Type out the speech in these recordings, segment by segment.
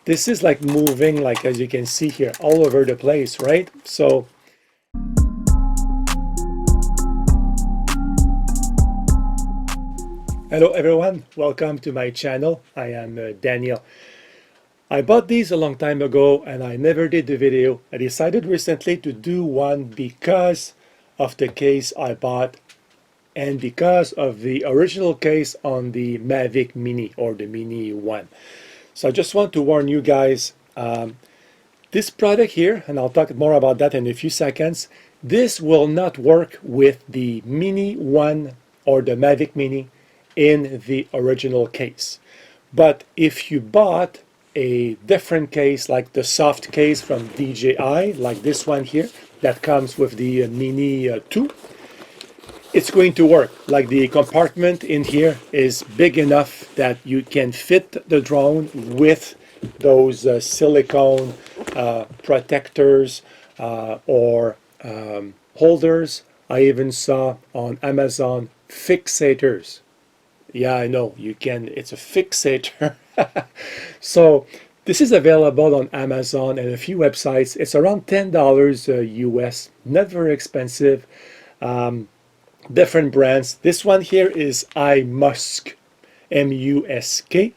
this is like moving, like as you can see here, all over the place, right? So hello everyone, welcome to my channel. I am Daniel. I bought these a long time ago and I never did the video. I decided recently to do one because of the case I bought and because of the original case on the Mavic Mini or the Mini 1. So I just want to warn you guys, this product here, and I'll talk more about that in a few seconds, this will not work with the Mini 1 or the Mavic Mini in the original case. But if you bought a different case, like the soft case from dji, like this one here, that comes with the Mini 2, it's going to work. Like the compartment in here is big enough that you can fit the drone with those silicone protectors or holders. I even saw on Amazon fixators. Yeah, I know, you can, it's a fixator. So this is available on Amazon and a few websites. It's around $10 US, not very expensive. Different brands. This one here is iMusk, M-U-S-K.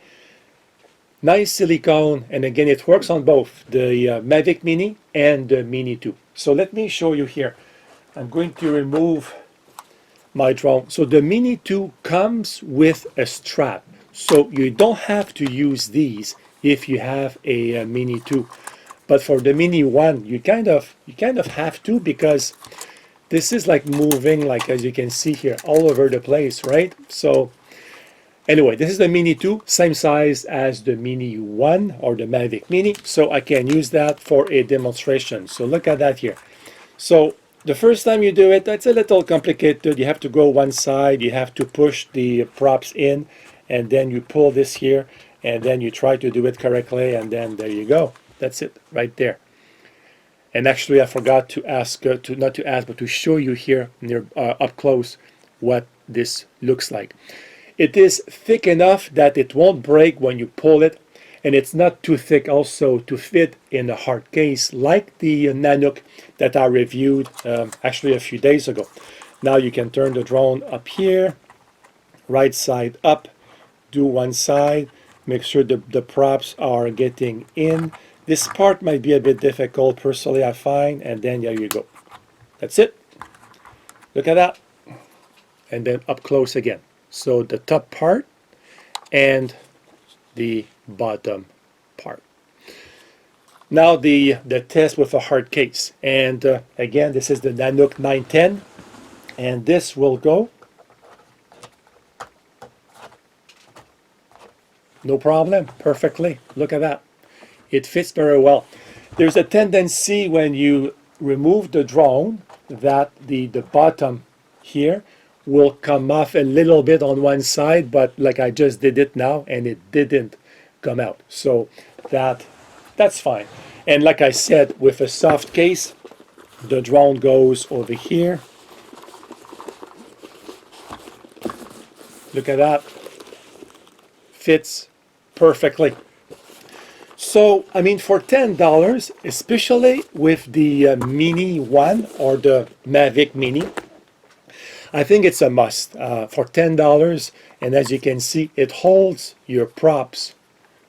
Nice silicone, and again it works on both the Mavic Mini and the Mini 2. So let me show you here. I'm going to remove my drone. So the Mini 2 comes with a strap, so you don't have to use these if you have a Mini 2. But for the Mini 1, you kind of have to, because this is like moving, like as you can see here, all over the place, right? So anyway, this is the Mini 2, same size as the Mini 1 or the Mavic Mini, so I can use that for a demonstration. So look at that here. So the first time you do it, it's a little complicated. You have to go one side, you have to push the props in, and then you pull this here, and then you try to do it correctly, and then there you go. That's it, right there. And actually, I forgot to ask, but to show you here near up close what this looks like. It is thick enough that it won't break when you pull it, and it's not too thick also to fit in a hard case like the Nanuk that I reviewed actually a few days ago. Now you can turn the drone up here, right side up, do one side, make sure the props are getting in. This part might be a bit difficult, personally, I find, and then there you go. That's it. Look at that. And then up close again. So the top part and the bottom part. Now the test with a hard case. And again, this is the Nanuk 910. And this will go. No problem, perfectly. Look at that. It fits very well. There's a tendency when you remove the drone that the bottom here will come off a little bit on one side, but like I just did it now and it didn't come out. So that's fine. And like I said, with a soft case, the drone goes over here. Look at that. Fits perfectly. So, I mean, for $10, especially with the Mini 1 or the Mavic Mini, I think it's a must for $10. And as you can see, it holds your props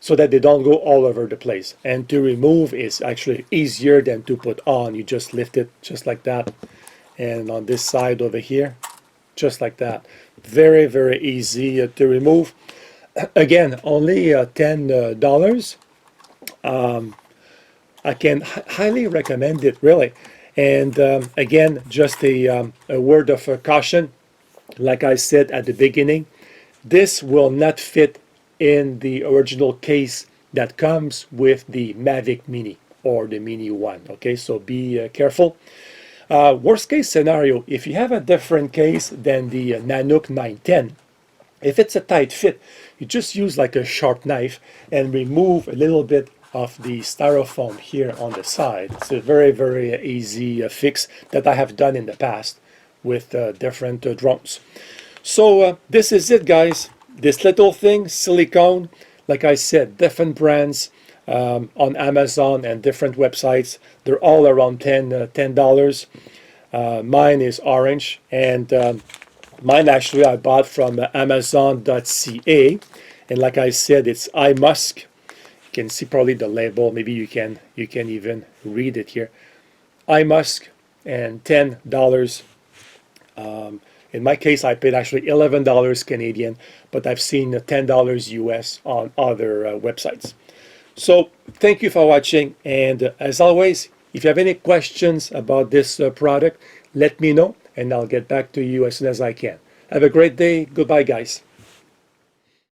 so that they don't go all over the place. And to remove is actually easier than to put on. You just lift it just like that. And on this side over here, just like that. Very, very easy to remove. Again, only $10. I can highly recommend it, really. And again, just a word of caution. Like I said at the beginning, this will not fit in the original case that comes with the Mavic Mini or the Mini 1. Okay, so be careful. Worst case scenario, if you have a different case than the Nanuk 910, if it's a tight fit, you just use like a sharp knife and remove a little bit of the styrofoam here on the side. It's a very, very easy fix that I have done in the past with different drones. So this is it, guys. This little thing, silicone, Like I said, different brands on Amazon and different websites. They're all around $10. Mine is orange, and mine actually I bought from Amazon.ca, and like I said, it's iMusk. You can see probably the label. Maybe you can even read it here. iMusk, and $10. In my case, I paid actually $11 Canadian, but I've seen $10 US on other websites. So thank you for watching, and as always, if you have any questions about this product, let me know and I'll get back to you as soon as I can. Have a great day. Goodbye, guys.